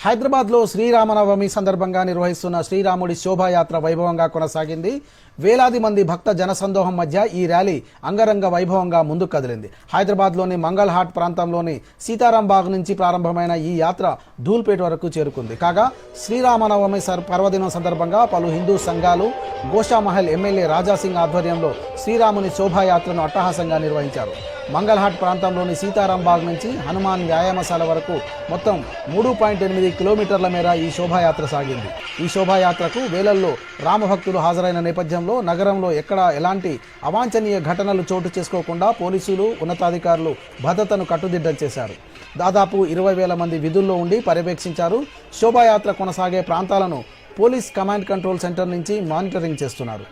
హైదరాబాద్లో శ్రీరామనవమి సందర్భంగా నిర్వహిస్తున్న శ్రీరాముడి శోభాయాత్ర వైభవంగా కొనసాగింది. వేలాది మంది భక్త జనసందోహం మధ్య ఈ ర్యాలీ అంగరంగ వైభవంగా ముందుకు కదిలింది. హైదరాబాద్లోని మంగళ్ హాట్ ప్రాంతంలోని సీతారాం బాగ్ నుంచి ప్రారంభమైన ఈ యాత్ర ధూల్పేట్ వరకు చేరుకుంది. కాగా శ్రీరామనవమి పర్వదినం సందర్భంగా పలు హిందూ సంఘాలు గోషామహల్ ఎమ్మెల్యే రాజాసింగ్ ఆధ్వర్యంలో శ్రీరాముని శోభాయాత్రను అట్టహాసంగా నిర్వహించారు. మంగళ్ హాట్ ప్రాంతంలోని సీతారాం బాగ్ నుంచి హనుమాన్ వ్యాయామశాల వరకు మొత్తం 3.8 కిలోమీటర్ల మేర ఈ శోభాయాత్ర సాగింది. ఈ శోభాయాత్రకు వేలల్లో రామభక్తులు హాజరైన నేపథ్యంలో నగరంలో ఎక్కడా ఎలాంటి అవాంఛనీయ ఘటనలు చోటు చేసుకోకుండా పోలీసులు ఉన్నతాధికారులు భద్రతను కట్టుదిట్టం చేశారు. దాదాపు 20,000 మంది విధుల్లో ఉండి పర్యవేక్షించారు. శోభాయాత్ర కొనసాగే ప్రాంతాలను పోలీస్ కమాండ్ కంట్రోల్ సెంటర్ నుంచి మానిటరింగ్ చేస్తున్నారు.